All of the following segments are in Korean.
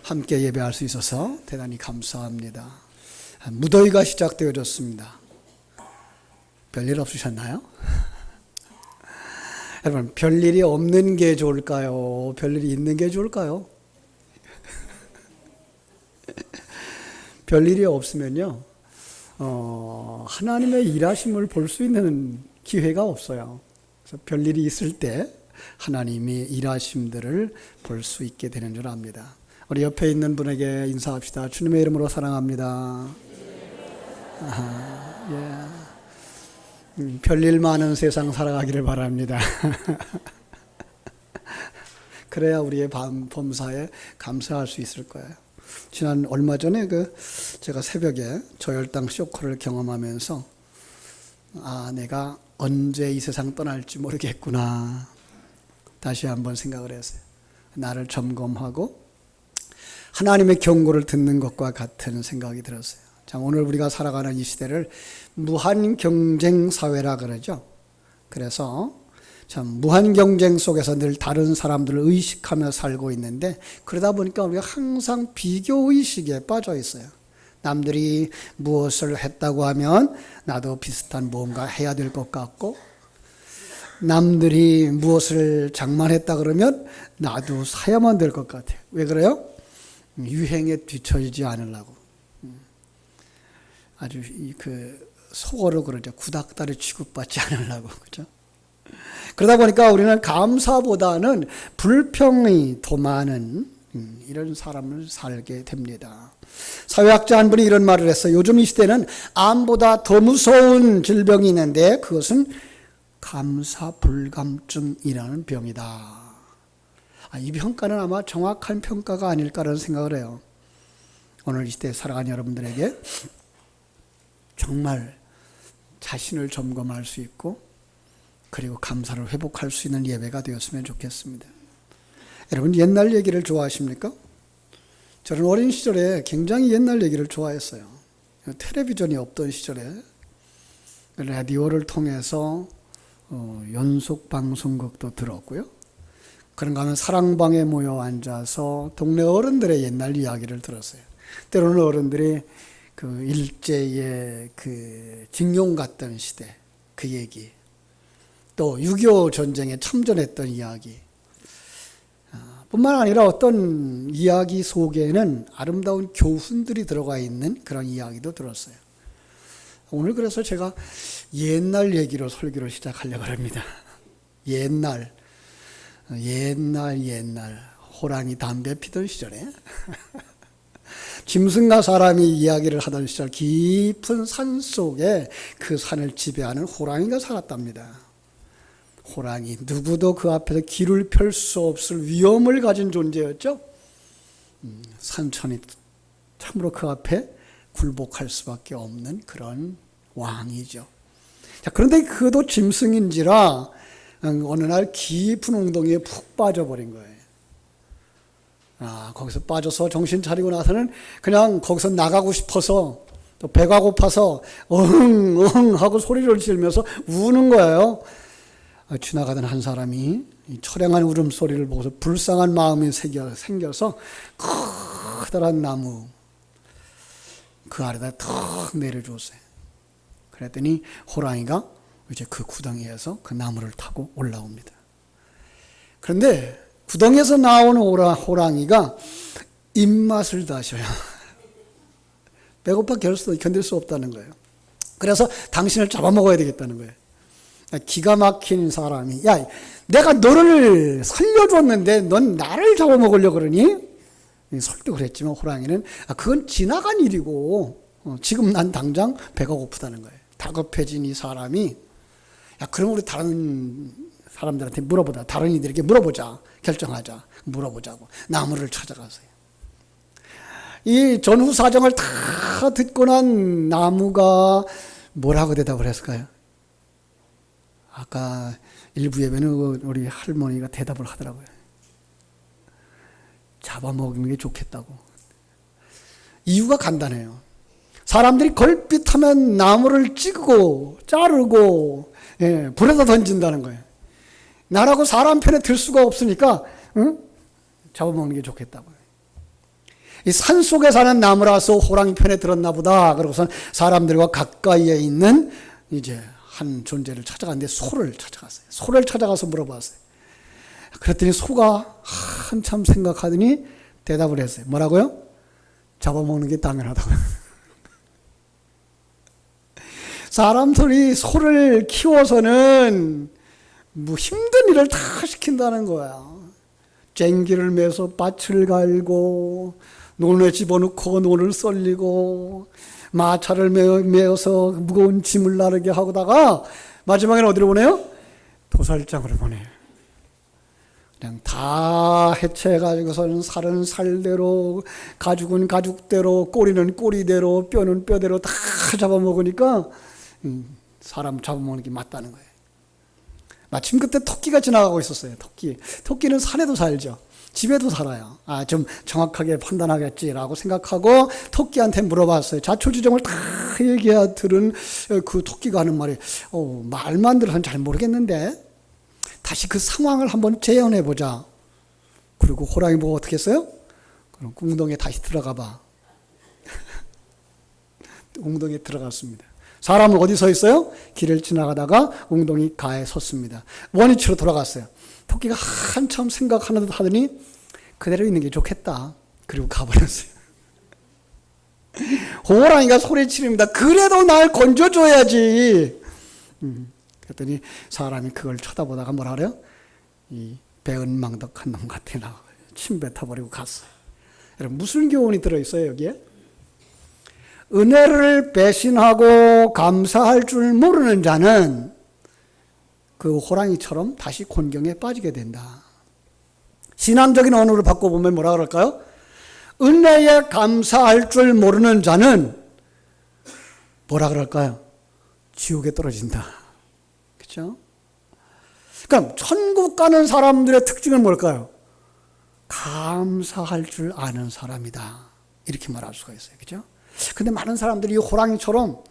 함께 예배할 수 있어서 대단히 감사합니다. 무더위가 시작되어졌습니다. 별일 없으셨나요? 여러분, 별일이 없는 게 좋을까요? 별일이 있는 게 좋을까요? 별일이 없으면요, 하나님의 일하심을 볼 수 있는 기회가 없어요. 그래서 별일이 있을 때 하나님이 일하심들을 볼 수 있게 되는 줄 압니다. 우리 옆에 있는 분에게 인사합시다. 주님의 이름으로 사랑합니다. 별일 많은 세상 살아가기를 바랍니다. 그래야 우리의 범사에 감사할 수 있을 거예요. 지난 얼마 전에 제가 새벽에 저혈당 쇼크를 경험하면서 내가 언제 이 세상 떠날지 모르겠구나. 다시 한번 생각을 했어요. 나를 점검하고 하나님의 경고를 듣는 것과 같은 생각이 들었어요. 자, 오늘 우리가 살아가는 이 시대를 무한 경쟁 사회라 그러죠. 그래서 참 무한 경쟁 속에서 늘 다른 사람들을 의식하며 살고 있는데, 그러다 보니까 우리가 항상 비교 의식에 빠져 있어요. 남들이 무엇을 했다고 하면 나도 비슷한 무언가 해야 될 것 같고, 남들이 무엇을 장만했다 그러면 나도 사야만 될 것 같아요. 왜 그래요? 유행에 뒤처지지 않으려고. 아주 속어로 그러죠. 구닥다리 취급받지 않으려고. 그죠? 그러다 보니까 우리는 감사보다는 불평이 더 많은 이런 사람을 살게 됩니다. 사회학자 한 분이 이런 말을 했어요. 요즘 이 시대는 암보다 더 무서운 질병이 있는데 그것은 감사불감증이라는 병이다. 이 평가는 아마 정확한 평가가 아닐까라는 생각을 해요. 오늘 이 시대에 살아가는 여러분들에게 정말 자신을 점검할 수 있고, 그리고 감사를 회복할 수 있는 예배가 되었으면 좋겠습니다. 여러분, 옛날 얘기를 좋아하십니까? 저는 어린 시절에 굉장히 옛날 얘기를 좋아했어요. 텔레비전이 없던 시절에 라디오를 통해서 연속 방송국도 들었고요. 그런가 하면 사랑방에 모여 앉아서 동네 어른들의 옛날 이야기를 들었어요. 때로는 어른들이 일제의 징용 갔던 시대 그 얘기, 또 6.25 전쟁에 참전했던 이야기, 뿐만 아니라 어떤 이야기 속에는 아름다운 교훈들이 들어가 있는 그런 이야기도 들었어요. 오늘 그래서 제가 옛날 얘기로 설교를 시작하려고 합니다. 옛날 호랑이 담배 피던 시절에 짐승과 사람이 이야기를 하던 시절, 깊은 산 속에 그 산을 지배하는 호랑이가 살았답니다. 호랑이, 누구도 그 앞에서 길을 펼 수 없을 위험을 가진 존재였죠. 산천이 참으로 그 앞에 굴복할 수밖에 없는 그런 왕이죠. 자, 그런데 그도 짐승인지라 어느 날 깊은 웅덩이에 푹 빠져버린 거예요. 거기서 빠져서 정신 차리고 나서는 그냥 거기서 나가고 싶어서, 또 배가 고파서 엉엉 하고 소리를 지르면서 우는 거예요. 지나가던 한 사람이 이 처량한 울음소리를 보고서 불쌍한 마음이 생겨서 커다란 나무 그 아래다 턱 내려줬어요. 그랬더니 호랑이가 이제 그 구덩이에서 그 나무를 타고 올라옵니다. 그런데 구덩이에서 나오는 호랑이가 입맛을 다셔요. 배고파 견딜 수 없다는 거예요. 그래서 당신을 잡아먹어야 되겠다는 거예요. 기가 막힌 사람이, 야, 내가 너를 살려줬는데 넌 나를 잡아먹으려고 그러니? 설득을 했지만 호랑이는 그건 지나간 일이고 지금 난 당장 배가 고프다는 거예요. 다급해진 이 사람이, 야, 그럼 우리 다른 사람들한테 물어보자. 다른 이들에게 물어보자. 결정하자. 물어보자고. 나무를 찾아가서요. 이 전후 사정을 다 듣고 난 나무가 뭐라고 대답을 했을까요? 아까 일부 예배는 우리 할머니가 대답을 하더라고요. 잡아먹는 게 좋겠다고. 이유가 간단해요. 사람들이 걸핏하면 나무를 찌고 자르고 불에다 던진다는 거예요. 나라고 사람 편에 들 수가 없으니까 잡아먹는 게 좋겠다고요. 이 산속에 사는 나무라서 호랑이 편에 들었나 보다. 그러고선 사람들과 가까이에 있는 이제 한 존재를 찾아갔는데 소를 찾아갔어요. 소를 찾아가서 물어봤어요. 그랬더니 소가 한참 생각하더니 대답을 했어요. 뭐라고요? 잡아먹는 게 당연하다고. 사람들이 소를 키워서는 뭐 힘든 일을 다 시킨다는 거야. 쟁기를 매서 밭을 갈고 논에 집어넣고 논을 썰리고 마차를 메어서 무거운 짐을 나르게 하고다가 마지막에는 어디로 보내요? 도살장으로 보내요. 그냥 다 해체해가지고서는 살은 살대로, 가죽은 가죽대로, 꼬리는 꼬리대로, 뼈는 뼈대로 다 잡아먹으니까 사람 잡아먹는 게 맞다는 거예요. 마침 그때 토끼가 지나가고 있었어요. 토끼는 산에도 살죠. 집에도 살아요. 좀 정확하게 판단하겠지라고 생각하고 토끼한테 물어봤어요. 자초지종을 다 얘기해 들은 그 토끼가 하는 말이 말만 들어서는 잘 모르겠는데 다시 그 상황을 한번 재현해 보자. 그리고 호랑이 보고 어떻게 했어요? 그럼 웅덩이에 다시 들어가 봐. 웅덩이에 들어갔습니다. 사람은 어디 서 있어요? 길을 지나가다가 웅덩이 가에 섰습니다. 원위치로 돌아갔어요. 토끼가 한참 생각하는 듯 하더니 그대로 있는 게 좋겠다. 그리고 가버렸어요. 호랑이가 소리치릅니다. 그래도 날 건져줘야지. 그랬더니 사람이 그걸 쳐다보다가 뭐라 그래요? 이 배은망덕한 놈 같아. 침 뱉어버리고 갔어요. 여러분 무슨 교훈이 들어있어요 여기에? 은혜를 배신하고 감사할 줄 모르는 자는 그 호랑이처럼 다시 곤경에 빠지게 된다. 신앙적인 언어를 바꿔보면 뭐라 그럴까요? 은혜에 감사할 줄 모르는 자는 뭐라 그럴까요? 지옥에 떨어진다. 그렇죠? 그럼 천국 가는 사람들의 특징은 뭘까요? 감사할 줄 아는 사람이다. 이렇게 말할 수가 있어요. 그렇죠? 근데 많은 사람들이 이 호랑이처럼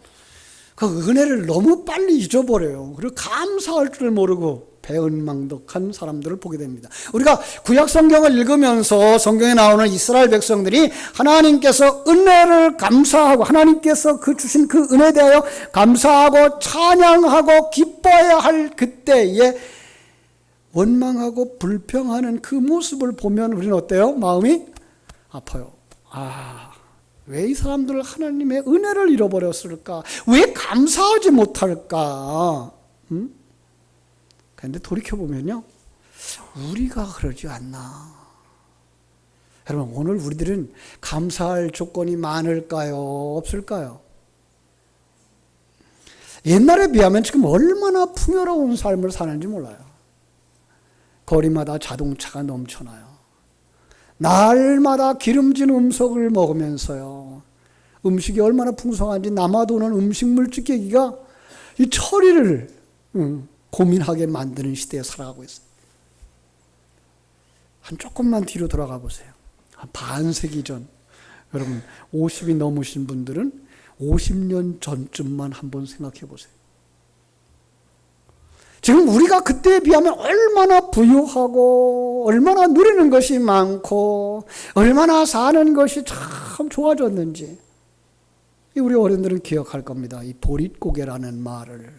그 은혜를 너무 빨리 잊어버려요. 그리고 감사할 줄 모르고 배은망덕한 사람들을 보게 됩니다. 우리가 구약 성경을 읽으면서 성경에 나오는 이스라엘 백성들이 하나님께서 은혜를 감사하고 하나님께서 그 주신 그 은혜에 대하여 감사하고 찬양하고 기뻐해야 할 그때에 원망하고 불평하는 그 모습을 보면 우리는 어때요? 마음이 아파요. 왜 이 사람들 하나님의 은혜를 잃어버렸을까? 왜 감사하지 못할까? 그런데 돌이켜보면요. 우리가 그러지 않나. 여러분 오늘 우리들은 감사할 조건이 많을까요? 없을까요? 옛날에 비하면 지금 얼마나 풍요로운 삶을 사는지 몰라요. 거리마다 자동차가 넘쳐나요. 날마다 기름진 음식을 먹으면서요. 음식이 얼마나 풍성한지 남아도는 음식물 찌개기가 이 처리를 고민하게 만드는 시대에 살아가고 있어요. 한 조금만 뒤로 돌아가 보세요. 한 반세기 전, 여러분 50이 넘으신 분들은 50년 전쯤만 한번 생각해 보세요. 지금 우리가 그때에 비하면 얼마나 부유하고 얼마나 누리는 것이 많고 얼마나 사는 것이 참 좋아졌는지 우리 어른들은 기억할 겁니다. 이 보릿고개라는 말을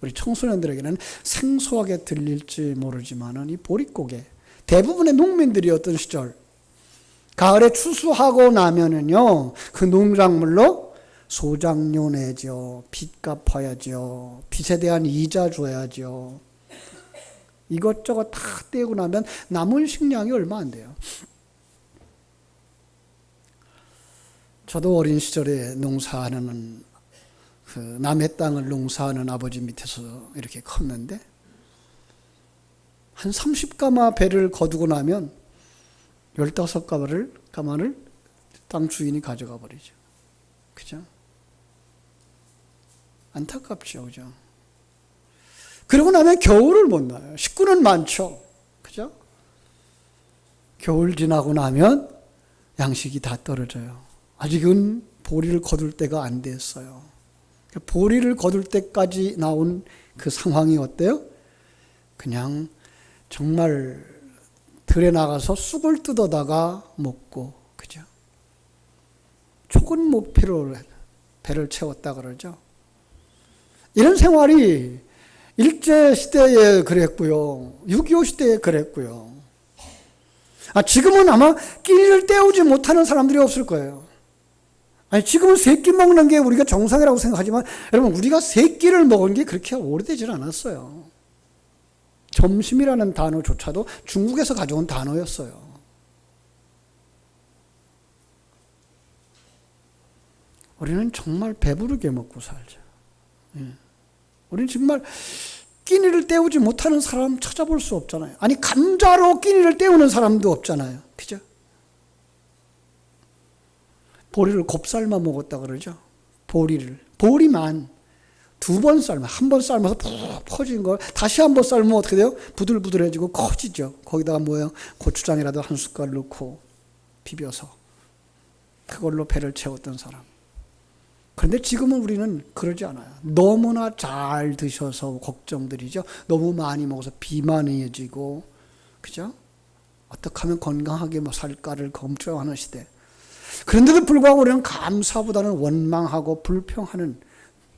우리 청소년들에게는 생소하게 들릴지 모르지만은 이 보릿고개 대부분의 농민들이 어떤 시절 가을에 추수하고 나면은요 그 농작물로 소작료 내죠. 빚 갚아야죠. 빚에 대한 이자 줘야죠. 이것저것 다 떼고 나면 남은 식량이 얼마 안 돼요. 저도 어린 시절에 농사하는 그 남의 땅을 농사하는 아버지 밑에서 이렇게 컸는데 한 30가마 배를 거두고 나면 15가마를 땅 주인이 가져가 버리죠. 그죠? 안타깝죠. 그죠? 그러고 나면 겨울을 못 나요. 식구는 많죠. 그죠? 겨울 지나고 나면 양식이 다 떨어져요. 아직은 보리를 거둘 때가 안 됐어요. 보리를 거둘 때까지 나온 그 상황이 어때요? 그냥 정말 들에 나가서 쑥을 뜯어다가 먹고, 그죠? 조금 목표로 배를 채웠다 그러죠. 이런 생활이 일제시대에 그랬고요. 6.25 시대에 그랬고요. 지금은 아마 끼니를 때우지 못하는 사람들이 없을 거예요. 지금은 세 끼 먹는 게 우리가 정상이라고 생각하지만 여러분, 우리가 세 끼를 먹은 게 그렇게 오래되질 않았어요. 점심이라는 단어조차도 중국에서 가져온 단어였어요. 우리는 정말 배부르게 먹고 살죠. 우리는 정말 끼니를 때우지 못하는 사람 찾아볼 수 없잖아요. 감자로 끼니를 때우는 사람도 없잖아요. 그죠? 보리를 곱삶아 먹었다 그러죠. 보리만 2번 삶아, 1번 삶아서 푹 퍼진 걸 다시 1번 삶으면 어떻게 돼요? 부들부들해지고 커지죠. 거기다가 뭐예요? 고추장이라도 한 숟갈 넣고 비벼서 그걸로 배를 채웠던 사람. 그런데 지금은 우리는 그러지 않아요. 너무나 잘 드셔서 걱정들이죠. 너무 많이 먹어서 비만해지고, 그죠? 어떻게 하면 건강하게 살까를 검토하는 시대. 그런데도 불구하고 우리는 감사보다는 원망하고 불평하는,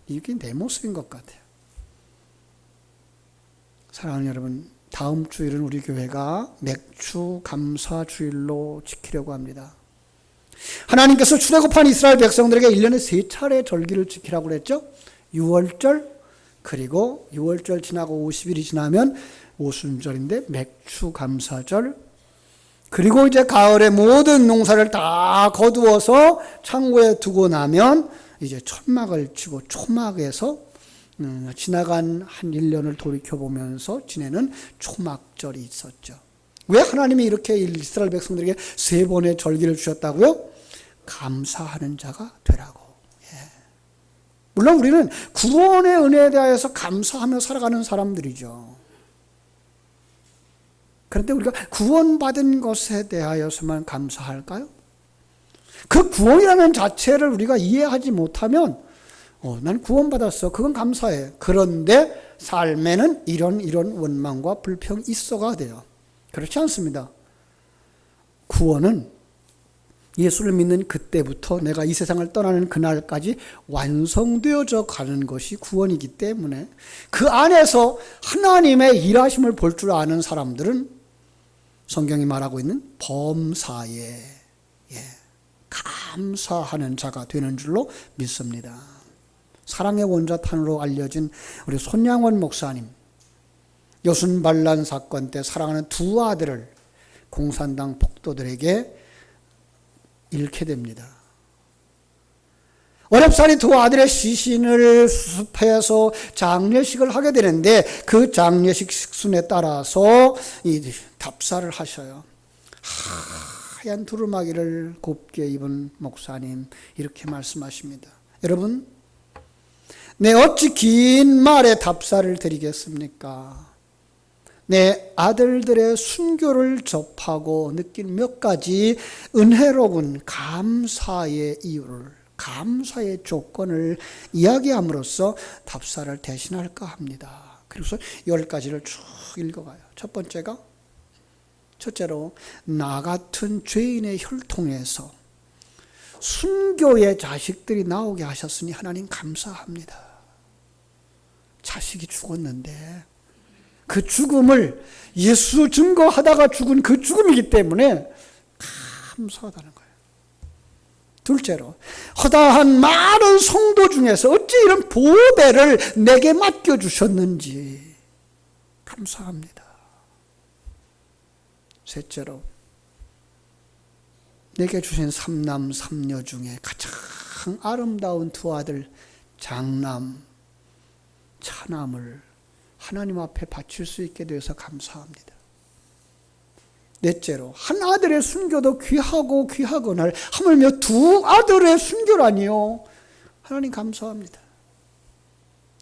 이게 내 모습인 것 같아요. 사랑하는 여러분, 다음 주일은 우리 교회가 맥주 감사 주일로 지키려고 합니다. 하나님께서 출애굽한 이스라엘 백성들에게 1년에 3차례 절기를 지키라고 그랬죠. 6월절, 그리고 6월절 지나고 50일이 지나면 오순절인데 맥주 감사절, 그리고 이제 가을에 모든 농사를 다 거두어서 창고에 두고 나면 이제 천막을 치고 초막에서 지나간 한 1년을 돌이켜보면서 지내는 초막절이 있었죠. 왜 하나님이 이렇게 이스라엘 백성들에게 3번의 절기를 주셨다고요? 감사하는 자가 되라고. 물론 우리는 구원의 은혜에 대하여서 감사하며 살아가는 사람들이죠. 그런데 우리가 구원받은 것에 대하여서만 감사할까요? 그 구원이라는 자체를 우리가 이해하지 못하면 난 구원받았어, 그건 감사해. 그런데 삶에는 이런 원망과 불평이 있어가 돼요. 그렇지 않습니다. 구원은 예수를 믿는 그때부터 내가 이 세상을 떠나는 그날까지 완성되어져 가는 것이 구원이기 때문에 그 안에서 하나님의 일하심을 볼 줄 아는 사람들은 성경이 말하고 있는 범사에 감사하는 자가 되는 줄로 믿습니다. 사랑의 원자탄으로 알려진 우리 손양원 목사님, 여순 반란 사건 때 사랑하는 2 아들을 공산당 폭도들에게 잃게 됩니다. 어렵사리 2 아들의 시신을 수습해서 장례식을 하게 되는데 그 장례식 식순에 따라서 이 답사를 하셔요. 하얀 두루마기를 곱게 입은 목사님 이렇게 말씀하십니다. 여러분, 내 어찌 긴 말에 답사를 드리겠습니까? 내 아들들의 순교를 접하고 느낀 몇 가지 은혜로운 감사의 이유를, 감사의 조건을 이야기함으로써 답사를 대신할까 합니다. 그래서 10가지를 쭉 읽어가요. 첫째로 나 같은 죄인의 혈통에서 순교의 자식들이 나오게 하셨으니 하나님 감사합니다. 자식이 죽었는데 그 죽음을 예수 증거하다가 죽은 그 죽음이기 때문에 감사하다는 거예요. 둘째로, 허다한 많은 성도 중에서 어찌 이런 보배를 내게 맡겨주셨는지 감사합니다. 셋째로, 내게 주신 3남 3녀 중에 가장 아름다운 2 아들 장남, 차남을 하나님 앞에 바칠 수 있게 되어서 감사합니다. 넷째로, 한 아들의 순교도 귀하고 귀하거늘 하물며 2 아들의 순교라니요. 하나님 감사합니다.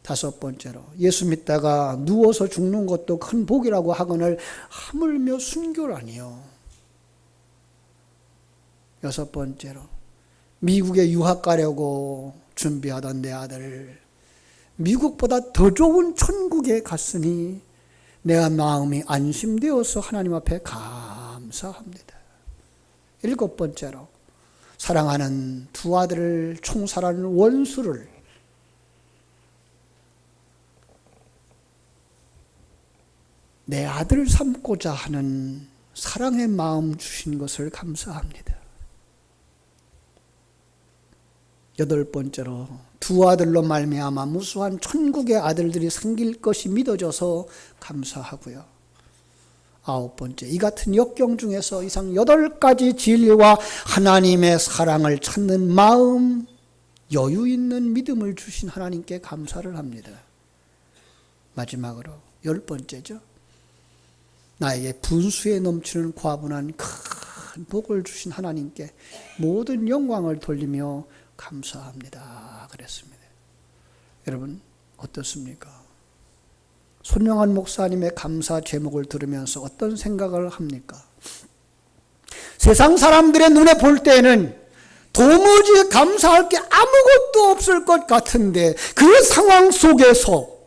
5번째로, 예수 믿다가 누워서 죽는 것도 큰 복이라고 하거늘 하물며 순교라니요. 6번째로, 미국에 유학 가려고 준비하던 내 아들 미국보다 더 좋은 천국에 갔으니 내가 마음이 안심되어서 하나님 앞에 감사합니다. 7번째로, 사랑하는 두 아들을 총살하는 원수를 내 아들을 삼고자 하는 사랑의 마음 주신 것을 감사합니다. 여덟 번째로 두 아들로 말미암아 무수한 천국의 아들들이 생길 것이 믿어져서 감사하고요. 아홉 번째, 이 같은 역경 중에서 이상 8가지 진리와 하나님의 사랑을 찾는 마음, 여유 있는 믿음을 주신 하나님께 감사를 합니다. 마지막으로 10번째죠. 나에게 분수에 넘치는 과분한 큰 복을 주신 하나님께 모든 영광을 돌리며 감사합니다. 그랬습니다. 여러분 어떻습니까? 손영한 목사님의 감사 제목을 들으면서 어떤 생각을 합니까? 세상 사람들의 눈에 볼 때는 도무지 감사할 게 아무것도 없을 것 같은데 그 상황 속에서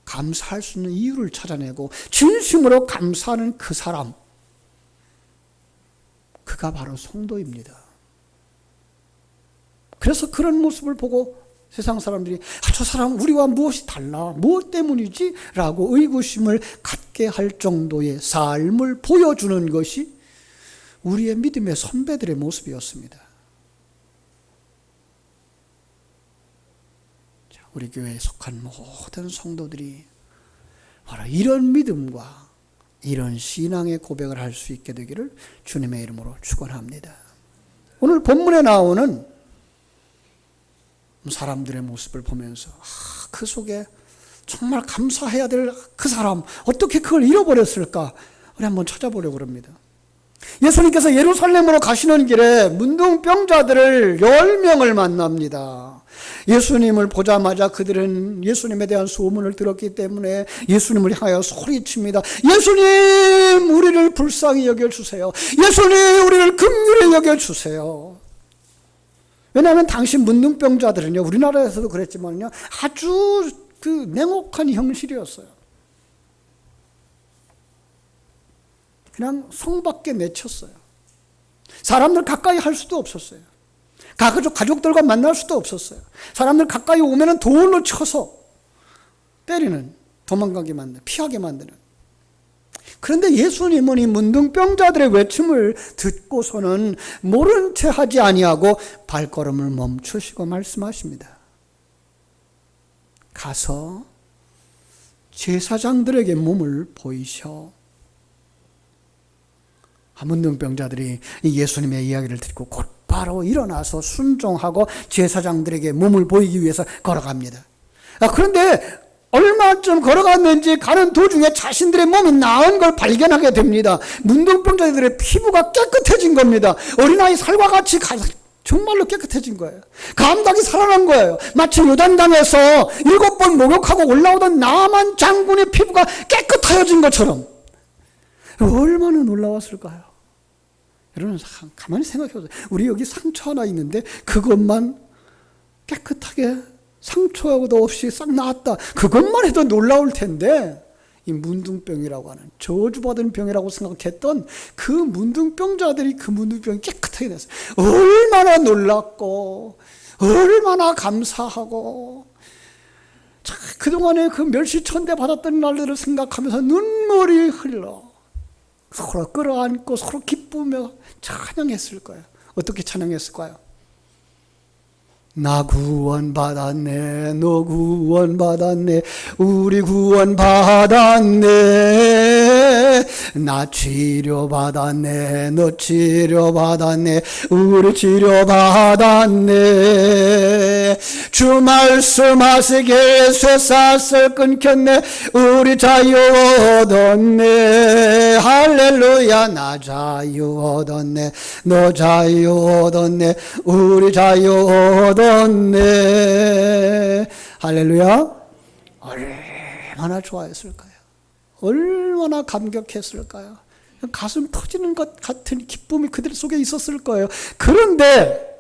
감사할 수 있는 이유를 찾아내고 진심으로 감사하는 그 사람, 그가 바로 성도입니다. 그래서 그런 모습을 보고 세상 사람들이 저 사람 우리와 무엇이 달라? 무엇 때문이지? 라고 의구심을 갖게 할 정도의 삶을 보여주는 것이 우리의 믿음의 선배들의 모습이었습니다. 우리 교회에 속한 모든 성도들이 바로 이런 믿음과 이런 신앙의 고백을 할 수 있게 되기를 주님의 이름으로 축원합니다. 오늘 본문에 나오는 사람들의 모습을 보면서 그 속에 정말 감사해야 될 그 사람 어떻게 그걸 잃어버렸을까? 우리 한번 찾아보려고 합니다. 예수님께서 예루살렘으로 가시는 길에 문둥병자들을 10명을 만납니다. 예수님을 보자마자 그들은 예수님에 대한 소문을 들었기 때문에 예수님을 향하여 소리칩니다. 예수님, 우리를 불쌍히 여겨주세요. 예수님, 우리를 긍휼히 여겨주세요. 왜냐하면 당시 문둥병자들은요, 우리나라에서도 그랬지만요, 아주 그 냉혹한 형실이었어요. 그냥 성 밖에 내쳤어요. 사람들 가까이 할 수도 없었어요. 가족들과 만날 수도 없었어요. 사람들 가까이 오면은 돌로 쳐서 때리는, 도망가게 만드는, 피하게 만드는. 그런데 예수님은 이 문둥병자들의 외침을 듣고서는 모른 채 하지 아니하고 발걸음을 멈추시고 말씀하십니다. 가서 제사장들에게 몸을 보이셔. 문둥병자들이 예수님의 이야기를 듣고 곧바로 일어나서 순종하고 제사장들에게 몸을 보이기 위해서 걸어갑니다. 그런데 얼마쯤 걸어갔는지 가는 도중에 자신들의 몸이 나은 걸 발견하게 됩니다. 문둥병자들의 피부가 깨끗해진 겁니다. 어린아이 살과 같이 정말로 깨끗해진 거예요. 감각이 살아난 거예요. 마치 요단강에서 7번 목욕하고 올라오던 나만 장군의 피부가 깨끗해진 것처럼. 얼마나 놀라웠을까요? 여러분 가만히 생각해보세요. 우리 여기 상처 하나 있는데 그것만 깨끗하게 상처도 없이 싹 나았다. 그것만 해도 놀라울 텐데 이 문둥병이라고 하는 저주받은 병이라고 생각했던 그 문둥병자들이 그 문둥병이 깨끗하게 됐어요. 얼마나 놀랐고 얼마나 감사하고 그동안에 그 멸시천대 받았던 날들을 생각하면서 눈물이 흘러 서로 끌어안고 서로 기쁘며 찬양했을 거예요. 어떻게 찬양했을까요? 나 구원받았네, 너 구원받았네, 우리 구원받았네. 나 치료받았네, 너 치료받았네, 우리 치료받았네. 주 말씀하시기에 쇠사슬 끊겼네, 우리 자유 얻었네. 할렐루야. 나 자유 얻었네, 너 자유 얻었네, 우리 자유 얻었네. 할렐루야. 얼마나 좋아했을까요? 얼마나 감격했을까요? 가슴 터지는 것 같은 기쁨이 그들 속에 있었을 거예요. 그런데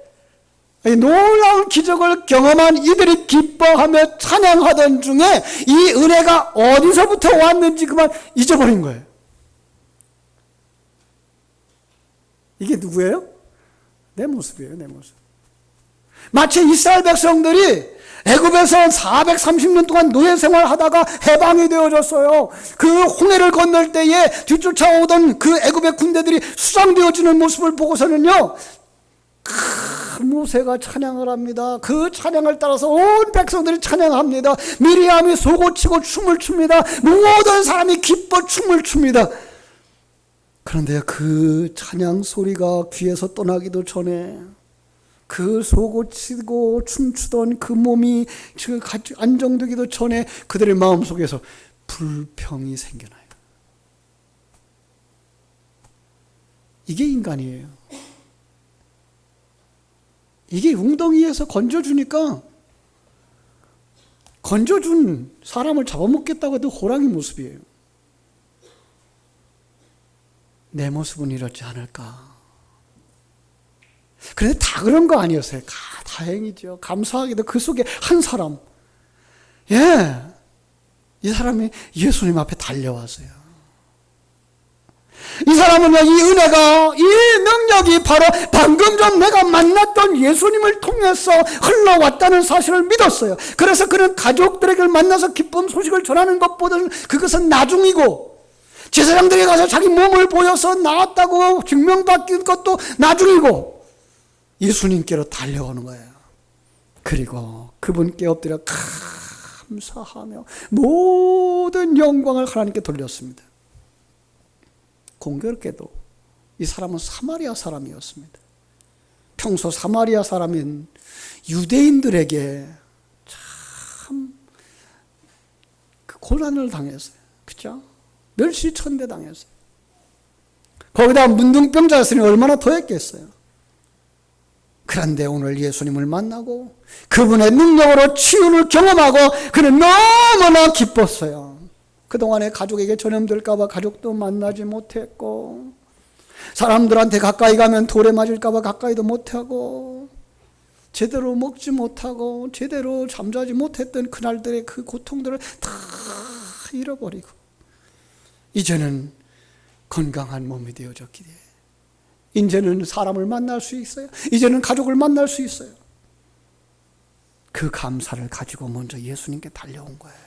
놀라운 기적을 경험한 이들이 기뻐하며 찬양하던 중에 이 은혜가 어디서부터 왔는지 그만 잊어버린 거예요. 이게 누구예요? 내 모습이에요, 내 모습. 마치 이스라엘 백성들이 애굽에서 430년 동안 노예 생활하다가 해방이 되어졌어요. 그 홍해를 건널 때에 뒤쫓아오던 그 애굽의 군대들이 수장되어지는 모습을 보고서는요, 모세가 찬양을 합니다. 그 찬양을 따라서 온 백성들이 찬양합니다. 미리암이 소고치고 춤을 춥니다. 모든 사람이 기뻐 춤을 춥니다. 그런데 그 찬양 소리가 귀에서 떠나기도 전에 그 소고치고 춤추던 그 몸이 안정되기도 전에 그들의 마음속에서 불평이 생겨나요. 이게 인간이에요. 이게 웅덩이에서 건져주니까 건져준 사람을 잡아먹겠다고 해도 호랑이 모습이에요. 내 모습은 이렇지 않을까. 그런데 다 그런 거 아니었어요. 다행이죠. 감사하게도 그 속에 한 사람, 이 사람이 예수님 앞에 달려왔어요. 이 사람은요, 이 은혜가, 이 능력이 바로 방금 전 내가 만났던 예수님을 통해서 흘러왔다는 사실을 믿었어요. 그래서 그는 가족들에게 만나서 기쁨 소식을 전하는 것보다는 그것은 나중이고, 제사장들에게 가서 자기 몸을 보여서 나았다고 증명받긴 것도 나중이고, 예수님께로 달려오는 거예요. 그리고 그분께 엎드려 감사하며 모든 영광을 하나님께 돌렸습니다. 공교롭게도 이 사람은 사마리아 사람이었습니다. 평소 사마리아 사람인 유대인들에게 참 고난을 당했어요. 그죠? 멸시천대 당했어요. 거기다 문둥병자였으니 얼마나 더 했겠어요. 그런데 오늘 예수님을 만나고 그분의 능력으로 치유를 경험하고 그는 너무나 기뻤어요. 그동안에 가족에게 전염될까 봐 가족도 만나지 못했고, 사람들한테 가까이 가면 돌에 맞을까 봐 가까이도 못하고, 제대로 먹지 못하고 제대로 잠자지 못했던 그날들의 그 고통들을 다 잃어버리고 이제는 건강한 몸이 되어졌기에 이제는 사람을 만날 수 있어요. 이제는 가족을 만날 수 있어요. 그 감사를 가지고 먼저 예수님께 달려온 거예요.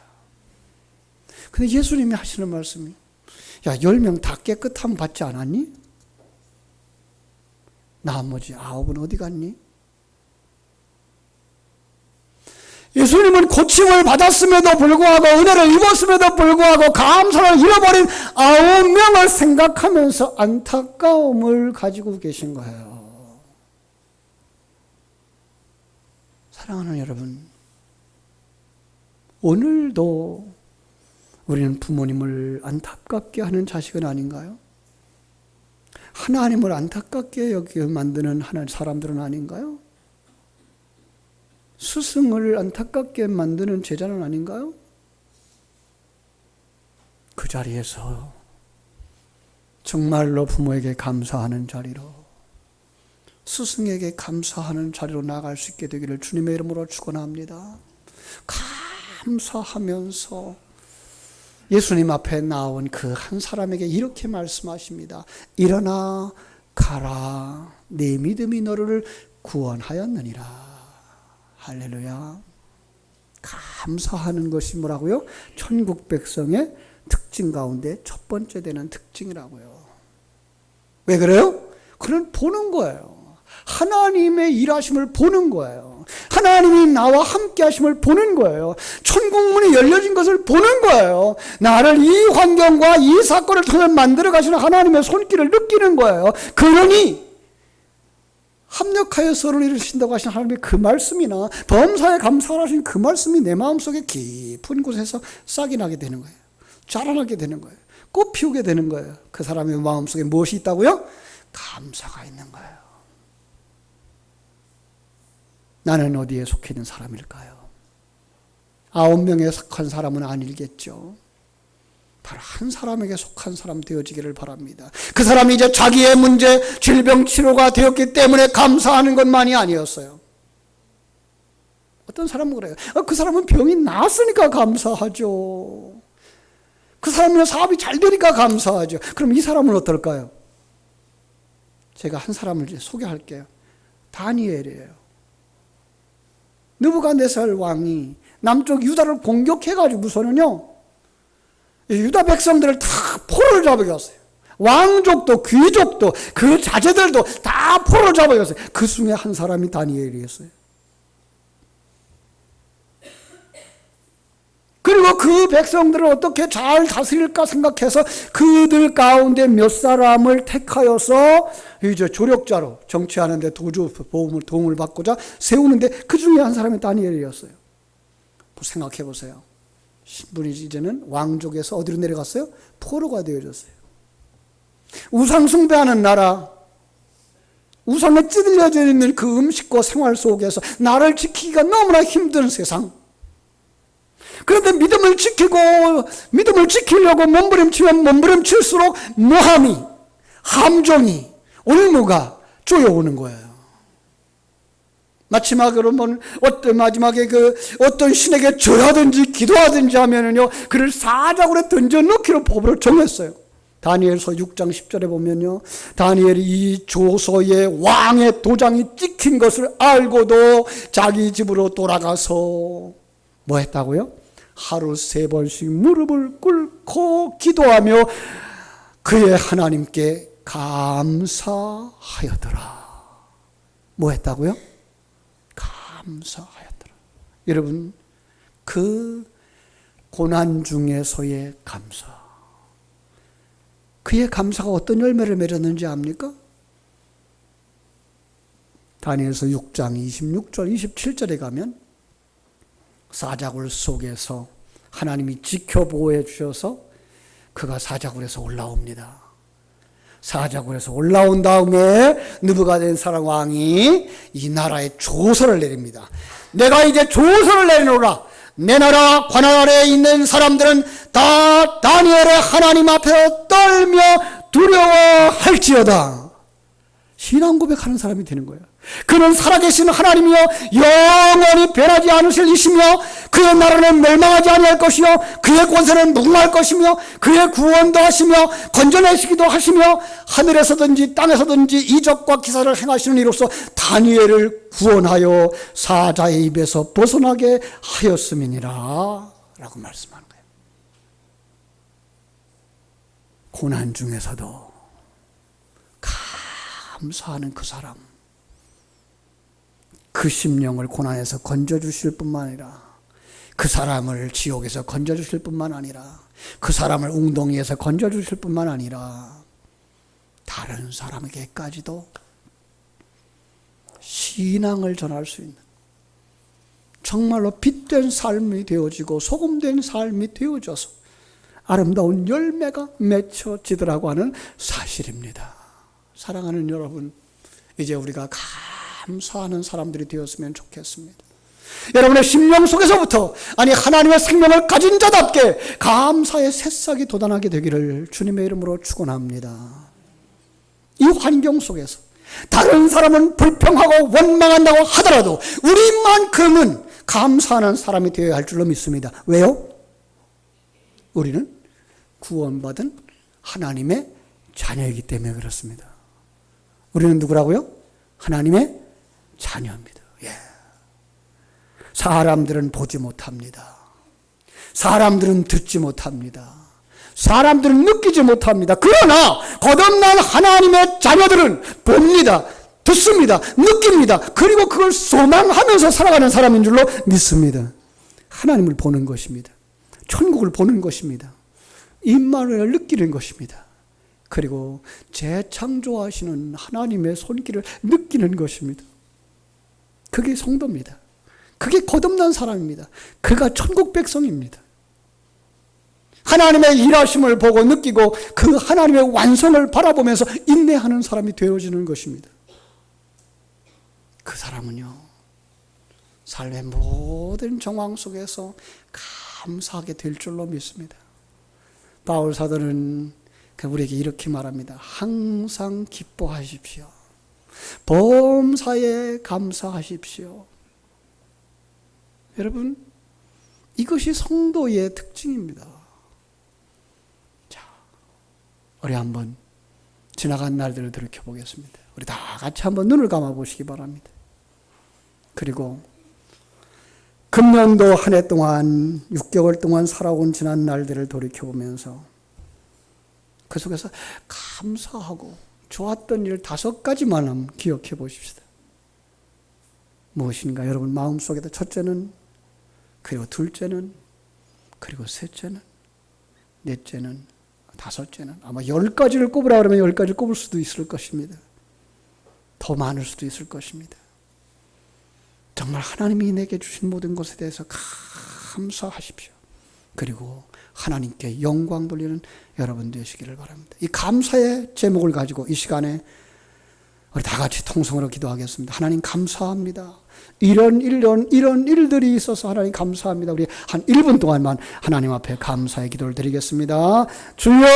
근데 예수님이 하시는 말씀이, 야, 10명 다 깨끗함 받지 않았니? 나머지 9은 어디 갔니? 예수님은 고침을 받았음에도 불구하고 은혜를 입었음에도 불구하고 감사를 잃어버린 9명을 생각하면서 안타까움을 가지고 계신 거예요. 사랑하는 여러분, 오늘도 우리는 부모님을 안타깝게 하는 자식은 아닌가요? 하나님을 안타깝게 여기게 만드는 사람들은 아닌가요? 스승을 안타깝게 만드는 제자는 아닌가요? 그 자리에서 정말로 부모에게 감사하는 자리로, 스승에게 감사하는 자리로 나아갈 수 있게 되기를 주님의 이름으로 축원합니다. 감사하면서 예수님 앞에 나온 그 한 사람에게 이렇게 말씀하십니다. 일어나 가라, 내 믿음이 너를 구원하였느니라. 할렐루야. 감사하는 것이 뭐라고요? 천국 백성의 특징 가운데 첫 번째 되는 특징이라고요. 왜 그래요? 그는 보는 거예요. 하나님의 일하심을 보는 거예요. 하나님이 나와 함께 하심을 보는 거예요. 천국문이 열려진 것을 보는 거예요. 나를 이 환경과 이 사건을 통해 만들어 가시는 하나님의 손길을 느끼는 거예요. 그러니 합력하여 서로를 이루신다고 하신 하나님의 그 말씀이나 범사에 감사하신 그 말씀이 내 마음속에 깊은 곳에서 싹이 나게 되는 거예요. 자라나게 되는 거예요. 꽃 피우게 되는 거예요. 그 사람의 마음속에 무엇이 있다고요? 감사가 있는 거예요. 나는 어디에 속해 있는 사람일까요? 9명에 속한 사람은 아니겠죠. 바로 한 사람에게 속한 사람 되어지기를 바랍니다. 그 사람이 이제 자기의 문제, 질병 치료가 되었기 때문에 감사하는 것만이 아니었어요. 어떤 사람은 그래요. 그 사람은 병이 나았으니까 감사하죠. 그 사람은 사업이 잘 되니까 감사하죠. 그럼 이 사람은 어떨까요? 제가 한 사람을 이제 소개할게요. 다니엘이에요. 느부갓네살 왕이 남쪽 유다를 공격해가지고서는요, 유다 백성들을 다 포로를 잡아갔어요. 왕족도 귀족도 그 자제들도 다 포로를 잡아갔어요. 그 중에 한 사람이 다니엘이었어요. 그리고 그 백성들을 어떻게 잘 다스릴까 생각해서 그들 가운데 몇 사람을 택하여서 이제 조력자로 정치하는데 도움을 받고자 세우는데 그 중에 한 사람이 다니엘이었어요. 생각해 보세요. 신분이 이제는 왕족에서 어디로 내려갔어요? 포로가 되어졌어요. 우상 숭배하는 나라, 우상에 찌들려져 있는 그 음식과 생활 속에서 나를 지키기가 너무나 힘든 세상. 그런데 믿음을 지키려고 몸부림치면 몸부림칠수록 모함이, 함정이, 올무가 쪼여오는 거예요. 마지막에 어떤 신에게 절하든지 기도하든지 하면은요, 그를 사자굴에 던져 넣기로 법으로 정했어요. 다니엘서 6장 10절에 보면요, 다니엘이 이 조서에 왕의 도장이 찍힌 것을 알고도 자기 집으로 돌아가서 뭐 했다고요? 하루 3번씩 무릎을 꿇고 기도하며 그의 하나님께 감사하였더라. 뭐 했다고요? 감사하였더라. 여러분, 그 고난 중에서의 감사, 그의 감사가 어떤 열매를 맺었는지 압니까? 다니엘서 6장 26절 27절에 가면 사자굴 속에서 하나님이 지켜보호해 주셔서 그가 사자굴에서 올라옵니다. 사자굴에서 올라온 다음에 느부갓네살 왕이 이 나라에 조서를 내립니다. 내가 이제 조서를 내리노라. 내 나라 관할 아래에 있는 사람들은 다 다니엘의 하나님 앞에 떨며 두려워할지어다. 신앙 고백하는 사람이 되는 거예요. 그는 살아계신 하나님이요 영원히 변하지 않으실 이시며 그의 나라는 멸망하지 아니할 것이요 그의 권세는 무궁할 것이며 그의 구원도 하시며 건져내시기도 하시며 하늘에서든지 땅에서든지 이적과 기사를 행하시는 이로써 다니엘을 구원하여 사자의 입에서 벗어나게 하였음이니라 라고 말씀하는 거예요. 고난 중에서도 감사하는 그 사람, 그 심령을 고난에서 건져주실 뿐만 아니라 그 사람을 지옥에서 건져주실 뿐만 아니라 그 사람을 웅덩이에서 건져주실 뿐만 아니라 다른 사람에게까지도 신앙을 전할 수 있는 정말로 빛된 삶이 되어지고 소금된 삶이 되어져서 아름다운 열매가 맺혀지더라고 하는 사실입니다. 사랑하는 여러분, 이제 우리가 감사하는 사람들이 되었으면 좋겠습니다. 여러분의 심령 속에서부터 하나님의 생명을 가진 자답게 감사의 새싹이 돋아나게 되기를 주님의 이름으로 축원합니다. 이 환경 속에서 다른 사람은 불평하고 원망한다고 하더라도 우리만큼은 감사하는 사람이 되어야 할 줄로 믿습니다. 왜요? 우리는 구원받은 하나님의 자녀이기 때문에 그렇습니다. 우리는 누구라고요? 하나님의 자녀입니다. 예. 사람들은 보지 못합니다. 사람들은 듣지 못합니다. 사람들은 느끼지 못합니다. 그러나 거듭난 하나님의 자녀들은 봅니다. 듣습니다. 느낍니다. 그리고 그걸 소망하면서 살아가는 사람인 줄로 믿습니다. 하나님을 보는 것입니다. 천국을 보는 것입니다. 임마누엘을 느끼는 것입니다. 그리고 재창조하시는 하나님의 손길을 느끼는 것입니다. 그게 성도입니다. 그게 거듭난 사람입니다. 그가 천국 백성입니다. 하나님의 일하심을 보고 느끼고 그 하나님의 완성을 바라보면서 인내하는 사람이 되어지는 것입니다. 그 사람은요, 삶의 모든 정황 속에서 감사하게 될 줄로 믿습니다. 바울 사도는 우리에게 이렇게 말합니다. 항상 기뻐하십시오. 범사에 감사하십시오. 여러분, 이것이 성도의 특징입니다. 자, 우리 한번 지나간 날들을 돌이켜 보겠습니다. 우리 다 같이 한번 눈을 감아 보시기 바랍니다. 그리고 금년도 한 해 동안 6개월 동안 살아온 지난 날들을 돌이켜보면서 그 속에서 감사하고 좋았던 일 5가지만 기억해 보십시다. 무엇인가 여러분 마음속에도 첫째는, 그리고 둘째는, 그리고 셋째는, 넷째는, 다섯째는, 아마 10가지를 꼽으라 그러면 10가지를 꼽을 수도 있을 것입니다. 더 많을 수도 있을 것입니다. 정말 하나님이 내게 주신 모든 것에 대해서 감사하십시오. 그리고 하나님께 영광 돌리는 여러분 되시기를 바랍니다. 이 감사의 제목을 가지고 이 시간에 우리 다 같이 통성으로 기도하겠습니다. 하나님 감사합니다. 이런 일들이 있어서 하나님 감사합니다. 우리 한 1분 동안만 하나님 앞에 감사의 기도를 드리겠습니다. 주여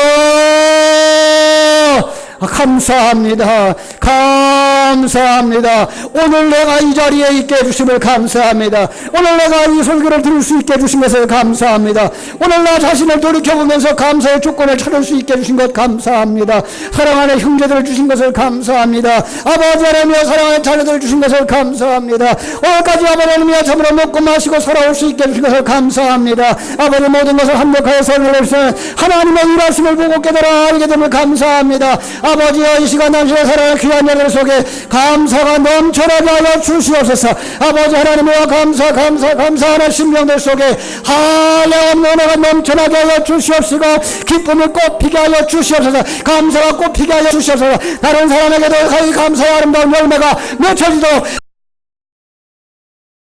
감사합니다. 감사합니다. 오늘 내가 이 자리에 있게 해주심을 감사합니다. 오늘 내가 이 설교를 들을 수 있게 해주신 것을 감사합니다. 오늘 나 자신을 돌이켜보면서 감사의 조건을 찾을 수 있게 해주신 것 감사합니다. 사랑하는 형제들을 주신 것을 감사합니다. 아버지 하나님이여 사랑하는 자녀들을 주신 것을 감사합니다. 오늘까지 아버지 하나님이여 참으로 먹고 마시고 살아올 수 있게 해주신 것을 감사합니다. 아버지 모든 것을 합력하여 설명해주시는 하나님의 일하심을 보고 깨달아 알게 됨을 감사합니다. 아버지여 이 시간 당신의 사랑하는 귀한 여러분 속에 감사가 넘쳐나게 하여 주시옵소서. 아버지 하나님이여 감사하는 심령들 속에 한량없는 은혜가 넘쳐나게 하여 주시옵시고 기쁨을 꽃피게 하여 주시옵소서. 감사가 꽃피게 하여 주시옵소서. 다른 사람에게도 이 감사의 아름다운 열매가 맺혀지도록